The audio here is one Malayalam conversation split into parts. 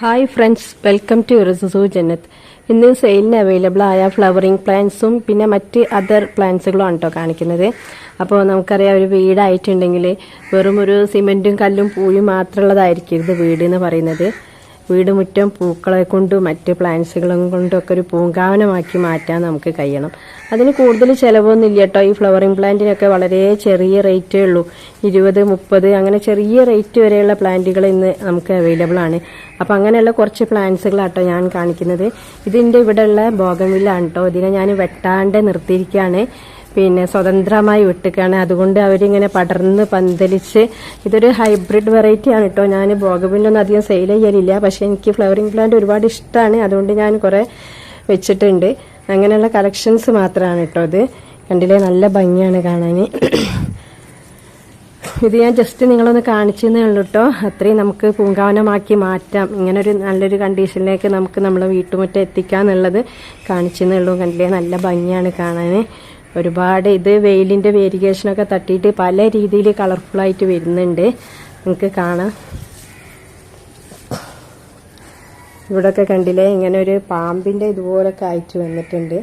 ഹായ് ഫ്രണ്ട്സ്, വെൽക്കം ടു റിസു ജന്നത്ത്. ഇന്ന് സെയിലിന് അവൈലബിൾ ആയ ഫ്ലവറിങ് പ്ലാന്റ്സും പിന്നെ മറ്റ് അതർ പ്ലാന്റ്സുകളും ആണ് കേട്ടോ കാണിക്കുന്നത്. അപ്പോൾ നമുക്കറിയാം, ഒരു വീടായിട്ടുണ്ടെങ്കിൽ വെറും ഒരു സിമെൻറ്റും കല്ലും പൂയും മാത്രമുള്ളതായിരിക്കരുത് വീട് എന്ന് പറയുന്നത്. വീട് മുറ്റം പൂക്കളെ കൊണ്ടും മറ്റ് പ്ലാന്റ്സുകളും കൊണ്ടും ഒക്കെ ഒരു പൂങ്കാവനമാക്കി മാറ്റാൻ നമുക്ക് കഴിയണം. അതിന് കൂടുതൽ ചിലവൊന്നും ഇല്ല കേട്ടോ. ഈ ഫ്ലവറിങ് പ്ലാന്റിനൊക്കെ വളരെ ചെറിയ റേറ്റേ ഉള്ളൂ. 20-30 അങ്ങനെ ചെറിയ റേറ്റ് വരെയുള്ള പ്ലാന്റുകൾ ഇന്ന് നമുക്ക് അവൈലബിൾ ആണ്. അപ്പം അങ്ങനെയുള്ള കുറച്ച് പ്ലാന്റ്സുകളാട്ടോ ഞാൻ കാണിക്കുന്നത്. ഇതിൻ്റെ ഇവിടെയുള്ള ബോഗൺവില്ലാണ് കേട്ടോ. ഇതിനെ ഞാൻ വെട്ടാണ്ട് നിർത്തിയിരിക്കുകയാണ്, പിന്നെ സ്വതന്ത്രമായി വിട്ടുകയാണ്. അതുകൊണ്ട് അവരിങ്ങനെ പടർന്ന് പന്തലിച്ച്, ഇതൊരു ഹൈബ്രിഡ് വെറൈറ്റി ആണ് കേട്ടോ. ഞാൻ ബോഗൺവില്ലൊന്നും അധികം സെയിൽ ചെയ്യലില്ല, പക്ഷെ എനിക്ക് ഫ്ലവറിങ് പ്ലാന്റ് ഒരുപാട് ഇഷ്ടമാണ്. അതുകൊണ്ട് ഞാൻ കുറേ വെച്ചിട്ടുണ്ട്. അങ്ങനെയുള്ള കളക്ഷൻസ് മാത്രമാണ് കേട്ടോ ഇത്. കണ്ടില്ലേ, നല്ല ഭംഗിയാണ് കാണാൻ. ഇത് ഞാൻ ജസ്റ്റ് നിങ്ങളൊന്ന് കാണിച്ചെന്നേ ഉള്ളൂ കേട്ടോ. അത്രയും നമുക്ക് പൂങ്കാവനമാക്കി മാറ്റാം. ഇങ്ങനൊരു നല്ലൊരു കണ്ടീഷനിലേക്ക് നമുക്ക് നമ്മളെ വീട്ടുമുറ്റം എത്തിക്കാന്നുള്ളത് കാണിച്ചെന്നേ ഉള്ളൂ. കണ്ടില്ലേ, നല്ല ഭംഗിയാണ് കാണാൻ. ഒരുപാട് ഇത് വെയിലിൻ്റെ വേരിയേഷനൊക്കെ തട്ടിയിട്ട് പല രീതിയിൽ കളർഫുള്ളായിട്ട് വരുന്നുണ്ട്, നിങ്ങൾക്ക് കാണാം. ഇവിടെയൊക്കെ കണ്ടില്ലേ, ഇങ്ങനെ ഒരു പാമ്പിൻ്റെ ഇതുപോലൊക്കെ ആയിട്ട് വന്നിട്ടുണ്ട്.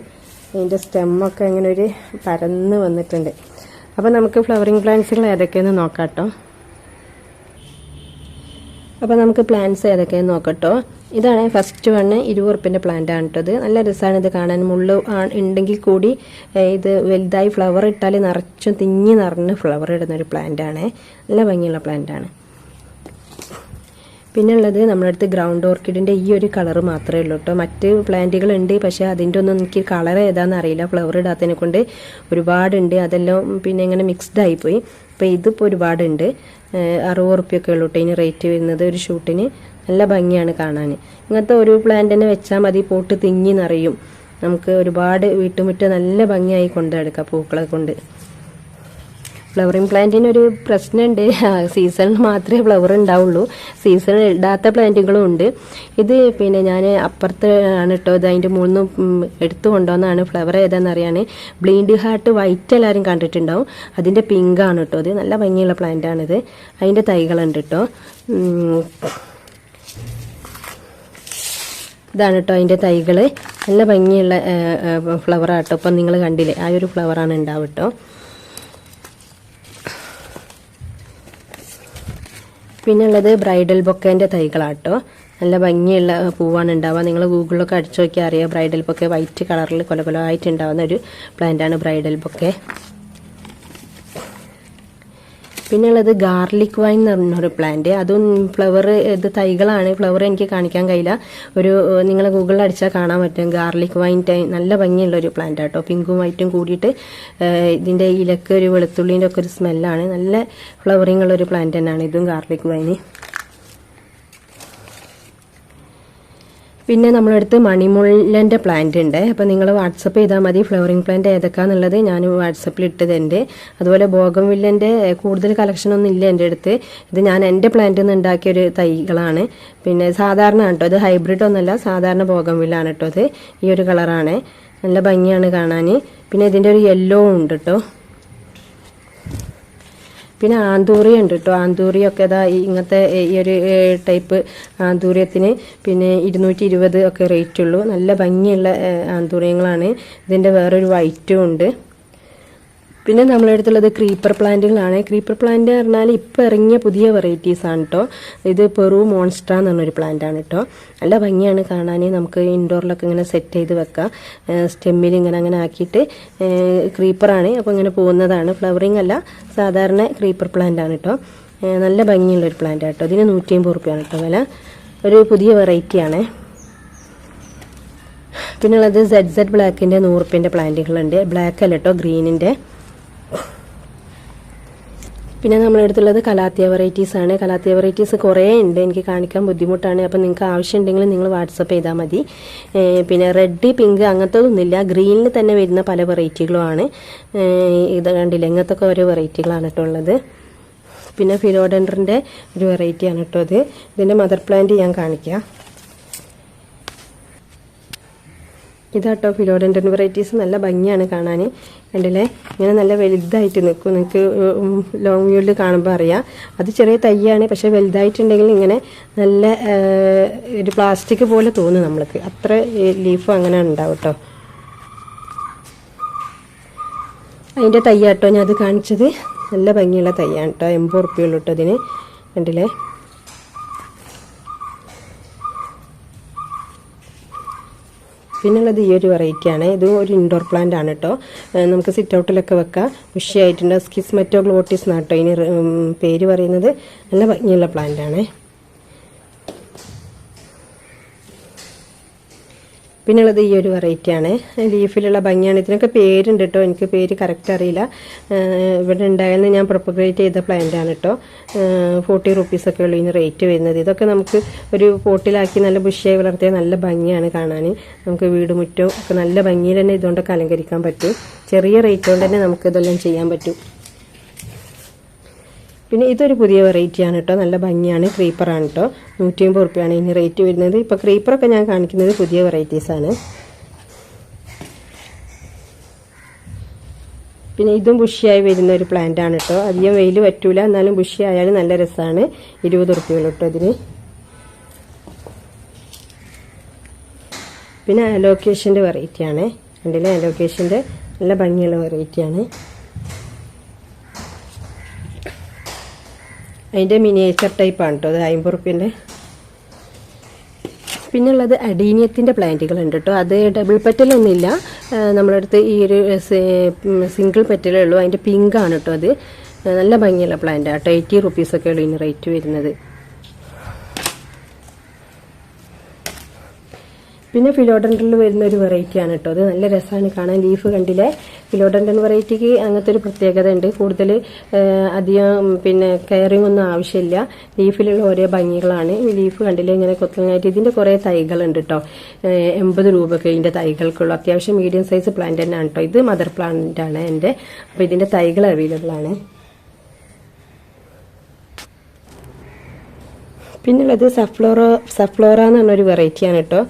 അതിൻ്റെ സ്റ്റെമ്മൊക്കെ ഇങ്ങനെ ഒരു പരന്ന് വന്നിട്ടുണ്ട്. അപ്പോൾ നമുക്ക് ഫ്ലവറിങ് പ്ലാന്റ്സുകൾ ഏതൊക്കെയെന്ന് നോക്കാം കേട്ടോ. അപ്പോൾ നമുക്ക് പ്ലാന്റ്സ് ഏതൊക്കെയെന്ന് നോക്കട്ടോ. ഇതാണ് ഫസ്റ്റ് വണ്. 20 ഉറുപ്പിൻ്റെ പ്ലാന്റ് ആണ് കേട്ടോ. ഇത് നല്ല രസമാണ് ഇത് കാണാൻ. മുള്ളു ഉണ്ടെങ്കിൽ കൂടി ഇത് വലുതായി ഫ്ലവർ ഇട്ടാൽ നിറച്ചും തിങ്ങി നിറഞ്ഞ് ഫ്ലവർ ഇടുന്നൊരു പ്ലാന്റ് ആണ്. നല്ല ഭംഗിയുള്ള പ്ലാന്റ് ആണ്. പിന്നെ ഉള്ളത് നമ്മുടെ അടുത്ത് ഗ്രൗണ്ട് ഓർക്കിഡിൻ്റെ ഈ ഒരു കളറ് മാത്രമേ ഉള്ളൂ കേട്ടോ. മറ്റ് പ്ലാന്റുകളുണ്ട്, പക്ഷേ അതിൻ്റെ ഒന്നും എനിക്ക് കളർ ഏതാണെന്ന് അറിയില്ല. ഫ്ലവർ ഇടാത്തതിനെ കൊണ്ട് ഒരുപാടുണ്ട്. അതെല്ലാം പിന്നെ ഇങ്ങനെ മിക്സ്ഡ് ആയിപ്പോയി. അപ്പോൾ ഇതിപ്പോൾ ഒരുപാടുണ്ട്. 60 ഉറുപ്പിയൊക്കെ ഉള്ളൂ കേട്ടോ ഇതിന് റേറ്റ് വരുന്നത് ഒരു ഷൂട്ടിന്. നല്ല ഭംഗിയാണ് കാണാൻ. ഇങ്ങനത്തെ ഒരു പ്ലാന്റ് തന്നെ വെച്ചാൽ മതി, പോട്ട് തിങ്ങി നിറയും. നമുക്ക് ഒരുപാട് വീട്ടുമുറ്റം നല്ല ഭംഗിയായി കൊണ്ടെടുക്കാം പൂക്കളെ കൊണ്ട്. ഫ്ലവറിങ് പ്ലാന്റിനൊരു പ്രശ്നമുണ്ട്, സീസണിൽ മാത്രമേ ഫ്ലവർ ഉണ്ടാവുള്ളൂ. സീസണിൽ ഇടാത്ത പ്ലാന്റുകളും ഉണ്ട്. ഇത് പിന്നെ ഞാൻ അപ്പുറത്ത് ആണ് കേട്ടോ. ഇത് അതിൻ്റെ മൂന്നും എടുത്തു കൊണ്ടുവന്നാണ്. ഫ്ലവർ ഏതാണെന്ന് അറിയാൻ. ബ്ലീൻഡ് ഹാർട്ട് വൈറ്റ് എല്ലാവരും കണ്ടിട്ടുണ്ടാവും. അതിൻ്റെ പിങ്കാണ് കേട്ടോ. ഇത് നല്ല ഭംഗിയുള്ള പ്ലാന്റാണിത്. അതിൻ്റെ തൈകളുണ്ട് കേട്ടോ. ഇതാണ് കേട്ടോ അതിൻ്റെ തൈകൾ. നല്ല ഭംഗിയുള്ള ഫ്ലവറാട്ടോ. ഇപ്പം നിങ്ങൾ കണ്ടില്ലേ, ആ ഒരു ഫ്ലവറാണ് ഉണ്ടാവും കേട്ടോ. പിന്നെ ഉള്ളത് ബ്രൈഡൽ ബൊക്കേൻ്റെ തൈകളാട്ടോ. നല്ല ഭംഗിയുള്ള പൂവാണ് ഉണ്ടാവുക. നിങ്ങൾ ഗൂഗിളിലൊക്കെ അടിച്ചു നോക്കിയാൽ അറിയാം. ബ്രൈഡൽ ബൊക്കെ വൈറ്റ് കളറിൽ കൊലകൊലമായിട്ട് ഉണ്ടാകുന്ന ഒരു പ്ലാന്റാണ് ബ്രൈഡൽ ബൊക്കെ. പിന്നെ ഉള്ളത് ഗാർലിക് വൈൻ എന്ന് പറഞ്ഞൊരു പ്ലാന്റ്. അതും ഫ്ലവർ ഇത് തൈകളാണ്. ഫ്ലവർ എനിക്ക് കാണിക്കാൻ കഴിയില്ല. ഒരു നിങ്ങൾ ഗൂഗിളിൽ അടിച്ചാൽ കാണാൻ പറ്റും. ഗാർലിക് വൈൻ നല്ല ഭംഗിയുള്ളൊരു പ്ലാന്റ് ആട്ടോ. പിങ്കും വൈറ്റും കൂടിയിട്ട് ഇതിൻ്റെ ഇലക്ക് ഒരു വെളുത്തുള്ളിൻ്റെ ഒക്കെ ഒരു സ്മെല്ലാണ്. നല്ല ഫ്ലവറിങ് ഉള്ളൊരു പ്ലാന്റ് തന്നെയാണ് ഇതും, ഗാർലിക് വൈന്. പിന്നെ നമ്മളടുത്ത് മണിമുല്ലൻ്റെ പ്ലാന്റ് ഉണ്ട്. അപ്പോൾ നിങ്ങൾ വാട്സപ്പ് ചെയ്താൽ മതി ഫ്ലവറിങ് പ്ലാന്റ് ഏതൊക്കെയാണെന്നുള്ളത് ഞാൻ വാട്സപ്പിൽ ഇട്ടതുണ്ട്. അതുപോലെ ബോഗൺവില്ലൻ്റെ കൂടുതൽ കളക്ഷനൊന്നും ഇല്ല എൻ്റെ അടുത്ത്. ഇത് ഞാൻ എൻ്റെ പ്ലാന്റിൽ നിന്ന് ഉണ്ടാക്കിയൊരു തൈകളാണ്. പിന്നെ സാധാരണ കേട്ടോ, ഇത് ഹൈബ്രിഡ് ഒന്നുമല്ല, സാധാരണ ബോഗൺവില്ലാണ് കേട്ടോ. ഇത് ഈ ഒരു കളറാണ്. നല്ല ഭംഗിയാണ് കാണാൻ. പിന്നെ ഇതിൻ്റെ ഒരു യെല്ലോ ഉണ്ട് കേട്ടോ. പിന്നെ ആന്തൂറിയ ഉണ്ട് കേട്ടോ. ആന്തൂറിയൊക്കെ ഇതാ ഇങ്ങനത്തെ ഈ ഒരു ടൈപ്പ് ആന്തൂറിയത്തിന് പിന്നെ 220 ഒക്കെ റേറ്റ് ഉള്ളൂ. നല്ല ഭംഗിയുള്ള ആന്തൂറിയങ്ങളാണ്. ഇതിൻ്റെ വേറൊരു വൈറ്റും ഉണ്ട്. പിന്നെ നമ്മളെ അടുത്തുള്ളത് ക്രീപ്പർ പ്ലാന്റുകളാണ്. ക്രീപ്പർ പ്ലാന്റ് പറഞ്ഞാൽ ഇപ്പോൾ ഇറങ്ങിയ പുതിയ വെറൈറ്റീസ് ആണ് കേട്ടോ. ഇത് പെറു മോൺസ്ട്ര എന്ന് പറഞ്ഞൊരു പ്ലാന്റ് ആണ് കേട്ടോ. നല്ല ഭംഗിയാണ് കാണാൻ. നമുക്ക് ഇൻഡോറിലൊക്കെ ഇങ്ങനെ സെറ്റ് ചെയ്ത് വെക്കാം. സ്റ്റെമ്മിൽ ഇങ്ങനെ ആക്കിയിട്ട് ക്രീപ്പറാണ്. അപ്പോൾ ഇങ്ങനെ പോകുന്നതാണ്. ഫ്ലവറിങ് അല്ല, സാധാരണ ക്രീപ്പർ പ്ലാന്റ് ആണ് കേട്ടോ. നല്ല ഭംഗിയുള്ളൊരു പ്ലാന്റ് കേട്ടോ. ഇതിന് 150 ഉറുപ്പിയാണ് കേട്ടോ വില. ഒരു പുതിയ വെറൈറ്റിയാണ്. പിന്നെ ഉള്ളത് ZZ ബ്ലാക്കിൻ്റെ 100 ഉറുപ്പിൻ്റെ പ്ലാന്റുകളുണ്ട്. ബ്ലാക്ക് അല്ല കേട്ടോ, ഗ്രീനിൻ്റെ. പിന്നെ നമ്മുടെ അടുത്തുള്ളത് കലാത്തിയ വെറൈറ്റീസ് ആണ്. കലാത്തിയ വെറൈറ്റീസ് കുറേ ഉണ്ട്, എനിക്ക് കാണിക്കാൻ ബുദ്ധിമുട്ടാണ്. അപ്പം നിങ്ങൾക്ക് ആവശ്യമുണ്ടെങ്കിൽ നിങ്ങൾ വാട്സപ്പ് ചെയ്താൽ മതി. പിന്നെ റെഡ്, പിങ്ക് അങ്ങനത്തതൊന്നുമില്ല. ഗ്രീനിൽ തന്നെ വരുന്ന പല വെറൈറ്റികളുമാണ്. ഇത് കണ്ടില്ല, ഇങ്ങനത്തെ ഓരോ വെറൈറ്റികളാണ് കേട്ടോ ഉള്ളത്. പിന്നെ ഫിലോഡൻഡ്രൻ്റെ ഒരു വെറൈറ്റിയാണ് കേട്ടോ ഇത്. ഇതിൻ്റെ മദർ പ്ലാന്റ് ഞാൻ കാണിക്കാം. ഇതാട്ടോ ഫിലോഡൻഡ്രൻ വെറൈറ്റീസ്. നല്ല ഭംഗിയാണ് കാണാൻ. കണ്ടില്ലേ, ഇങ്ങനെ നല്ല വലുതായിട്ട് നിൽക്കും. നിങ്ങൾക്ക് ലോങ് വ്യൂവിൽ കാണുമ്പോൾ അറിയാം. അത് ചെറിയ തൈയാണ്, പക്ഷെ വലുതായിട്ടുണ്ടെങ്കിൽ ഇങ്ങനെ നല്ല ഒരു പ്ലാസ്റ്റിക് പോലെ തോന്നും നമ്മൾക്ക്. അത്ര ലീഫും അങ്ങനെ ഉണ്ടാവും കേട്ടോ. അതിൻ്റെ തയ്യാട്ടോ ഞാൻ അത് കാണിച്ചത്. നല്ല ഭംഗിയുള്ള തയ്യാണ് കേട്ടോ. 80 റുപ്യയുള്ളൂ കേട്ടോ ഇതിന്. കണ്ടില്ലേ, പിന്നുള്ളത് ഈ ഒരു വെറൈറ്റിയാണ്. ഇത് ഒരു ഇൻഡോർ പ്ലാന്റ് ആണ് കേട്ടോ. നമുക്ക് സിറ്റ് ഔട്ടിലൊക്കെ വെക്കാം. ബുഷിയായിട്ടുണ്ട്. സ്കിസ്മെറ്റോ ഗ്ലോട്ടിസ് എന്നാട്ടോ ഇതിന് പേര് പറയുന്നത്. നല്ല ഭംഗിയുള്ള പ്ലാന്റ് ആണ്. പിന്നുള്ളത് ഈ ഒരു വെറൈറ്റിയാണ്. ലീഫിലുള്ള ഭംഗിയാണ്. ഇതിനൊക്കെ പേരുണ്ട് കേട്ടോ, എനിക്ക് പേര് കറക്റ്റ് അറിയില്ല. ഇവിടെ ഉണ്ടായെന്ന് ഞാൻ പ്രൊപ്പഗേറ്റ് ചെയ്ത പ്ലാന്റ് ആണ് കേട്ടോ. 40 റുപ്പീസൊക്കെ ഉള്ളൂ ഇതിന് റേറ്റ് വരുന്നത്. ഇതൊക്കെ നമുക്ക് ഒരു പോട്ടിലാക്കി നല്ല ബുഷിയായി വളർത്തിയാൽ നല്ല ഭംഗിയാണ് കാണാൻ. നമുക്ക് വീട് മുറ്റവും ഒക്കെ നല്ല ഭംഗിയിൽ തന്നെ ഇതുകൊണ്ടൊക്കെ അലങ്കരിക്കാൻ പറ്റും. ചെറിയ റേറ്റ് കൊണ്ട് തന്നെ നമുക്ക് ഇതെല്ലാം ചെയ്യാൻ പറ്റും. പിന്നെ ഇതൊരു പുതിയ വെറൈറ്റിയാണ് കേട്ടോ. നല്ല ഭംഗിയാണ്. ക്രീപ്പറാണ് കേട്ടോ. 150 റുപ്യാണ് ഇതിന് റേറ്റ് വരുന്നത്. ഇപ്പോൾ ക്രീപ്പറൊക്കെ ഞാൻ കാണിക്കുന്നത് പുതിയ വെറൈറ്റീസാണ്. പിന്നെ ഇതും ബുഷിയായി വരുന്ന ഒരു പ്ലാന്റ് ആണ് കേട്ടോ. അധികം വെയിൽ പറ്റൂല, എന്നാലും ബുഷി ആയാലും നല്ല രസമാണ്. 20 റുപ്യയുള്ളൂ കേട്ടോ ഇതിന്. പിന്നെ അലോക്കേഷൻ്റെ വെറൈറ്റിയാണ്. കണ്ടില്ലേ, അലോക്കേഷൻ്റെ നല്ല ഭംഗിയുള്ള വെറൈറ്റിയാണ്. അതിൻ്റെ മിനിയേച്ചർ ടൈപ്പാണ് കേട്ടോ. അത് 50 റുപ്യൻ്റെ. പിന്നുള്ളത് അഡീനിയത്തിൻ്റെ പ്ലാന്റുകളുണ്ട് കേട്ടോ. അത് ഡബിൾ പെറ്റലൊന്നുമില്ല, നമ്മളടുത്ത് ഈ ഒരു സിംഗിൾ പെറ്റലേ ഉള്ളൂ. അതിൻ്റെ പിങ്കാണ് കേട്ടോ. അത് നല്ല ഭംഗിയുള്ള പ്ലാന്റ് കേട്ടോ. 80 റുപ്പീസൊക്കെ ഉള്ളൂ ഇതിന് റേറ്റ് വരുന്നത്. പിന്നെ ഫിലോഡൻഡ്രനിൽ വരുന്ന ഒരു വെറൈറ്റിയാണ് കേട്ടോ. അത് നല്ല രസമാണ് കാണാൻ. ലീഫ് കണ്ടില്ലേ, ഫിലോഡൻഡ്രൻ വെറൈറ്റിക്ക് അങ്ങനത്തെ ഒരു പ്രത്യേകത ഉണ്ട്. കൂടുതൽ അധികം പിന്നെ കെയറിങ് ഒന്നും ആവശ്യമില്ല. ലീഫിലുള്ള ഓരോ ഭംഗികളാണ്. ലീഫ് കണ്ടില്ലേ ഇങ്ങനെ കൊത്തുന്നതായിട്ട്. ഇതിൻ്റെ കുറേ തൈകളുണ്ട് കേട്ടോ. 80 രൂപയൊക്കെ ഇതിൻ്റെ തൈകൾക്കുള്ളൂ. അത്യാവശ്യം മീഡിയം സൈസ് പ്ലാന്റ് തന്നെയാണ് കേട്ടോ. ഇത് മദർ പ്ലാന്റ് ആണ് എൻ്റെ. അപ്പോൾ ഇതിൻ്റെ തൈകൾ അവൈലബിൾ ആണ്. പിന്നുള്ളത് സഫ്ലോറ എന്ന് പറഞ്ഞൊരു വെറൈറ്റിയാണ് കേട്ടോ.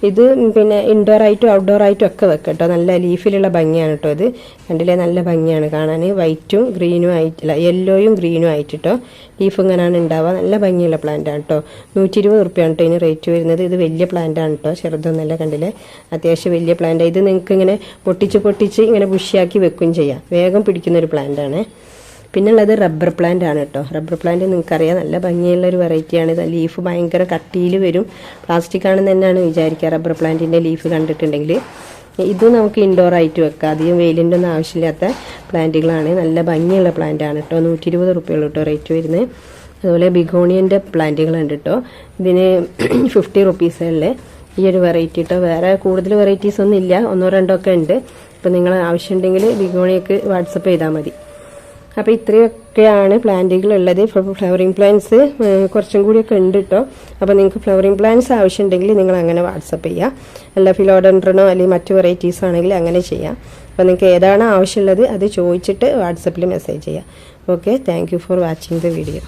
ഇത് പിന്നെ ഇൻഡോർ ആയിട്ടും ഔട്ട്ഡോർ ആയിട്ടും ഒക്കെ വെക്കാം കേട്ടോ. നല്ല ലീഫിലുള്ള ഭംഗിയാണ് കേട്ടോ. ഇത് കണ്ടില്ലേ, നല്ല ഭംഗിയാണ് കാണാൻ. വൈറ്റും ഗ്രീനും ആയിട്ടില്ല, യെല്ലോയും ഗ്രീനും ആയിട്ട് കേട്ടോ. ലീഫ് ഇങ്ങനെയാണ് ഉണ്ടാവുക. നല്ല ഭംഗിയുള്ള പ്ലാന്റ് ആണ് കേട്ടോ. 120 റുപ്യാണ് കേട്ടോ ഇതിന് റേറ്റ് വരുന്നത്. ഇത് വലിയ പ്ലാന്റ് ആണ് കേട്ടോ, ചെറുതൊന്നല്ല. കണ്ടില്ലേ, അത്യാവശ്യം വലിയ പ്ലാന്റ്. ഇത് നിങ്ങൾക്ക് ഇങ്ങനെ പൊട്ടിച്ച് ഇങ്ങനെ ബുഷിയാക്കി വെക്കുകയും ചെയ്യാം. വേഗം പിടിക്കുന്നൊരു പ്ലാന്റ് ആണ്. പിന്നുള്ളത് റബ്ബർ പ്ലാന്റ് ആണ് കേട്ടോ. റബ്ബർ പ്ലാന്റ് നിങ്ങൾക്കറിയാം, നല്ല ഭംഗിയുള്ള ഒരു വെറൈറ്റിയാണ്. ഇത് ലീഫ് ഭയങ്കര കട്ടിയിൽ വരും. പ്ലാസ്റ്റിക് ആണെന്ന് തന്നെയാണ് വിചാരിക്കുക റബ്ബർ പ്ലാന്റിൻ്റെ ലീഫ് കണ്ടിട്ടുണ്ടെങ്കിൽ. ഇത് നമുക്ക് ഇൻഡോർ ആയിട്ട് വെക്കാം. അധികം വെയിലിൻ്റെ ഒന്നും ആവശ്യമില്ലാത്ത പ്ലാന്റുകളാണ്. നല്ല ഭംഗിയുള്ള പ്ലാന്റ് ആണ് കേട്ടോ. 120 റുപ്യുള്ളൂ കേട്ടോ റേറ്റ് വരുന്നത്. അതുപോലെ ബിഗോണിയൻ്റെ പ്ലാന്റുകളുണ്ട് കേട്ടോ. ഇതിന് 50 റുപ്പീസല്ലേ ഈ ഒരു വെറൈറ്റി കേട്ടോ. വേറെ കൂടുതൽ വെറൈറ്റീസ് ഒന്നും ഇല്ല, 1-2 ഒക്കെ ഉണ്ട്. അപ്പോൾ നിങ്ങൾ ആവശ്യമുണ്ടെങ്കിൽ ബിഗോണിയക്ക് വാട്സപ്പ് ചെയ്താൽ മതി. അപ്പോൾ ഇത്രയൊക്കെയാണ് പ്ലാന്റുകൾ ഉള്ളത്. ഫ്ലവറിങ് പ്ലാന്റ്സ് കുറച്ചും കൂടിയൊക്കെ ഉണ്ട് കേട്ടോ. അപ്പോൾ നിങ്ങൾക്ക് ഫ്ലവറിങ് പ്ലാന്റ്സ് ആവശ്യമുണ്ടെങ്കിൽ നിങ്ങൾ അങ്ങനെ വാട്സപ്പ് ചെയ്യുക. അല്ല ഫിലോഡൻഡ്രനോ അല്ലെങ്കിൽ മറ്റു വെറൈറ്റീസ് ആണെങ്കിൽ അങ്ങനെ ചെയ്യാം. അപ്പോൾ നിങ്ങൾക്ക് ഏതാണ് ആവശ്യമുള്ളത് അത് ചോദിച്ചിട്ട് വാട്സപ്പിൽ മെസ്സേജ് ചെയ്യാം. Okay, thank you for watching the video.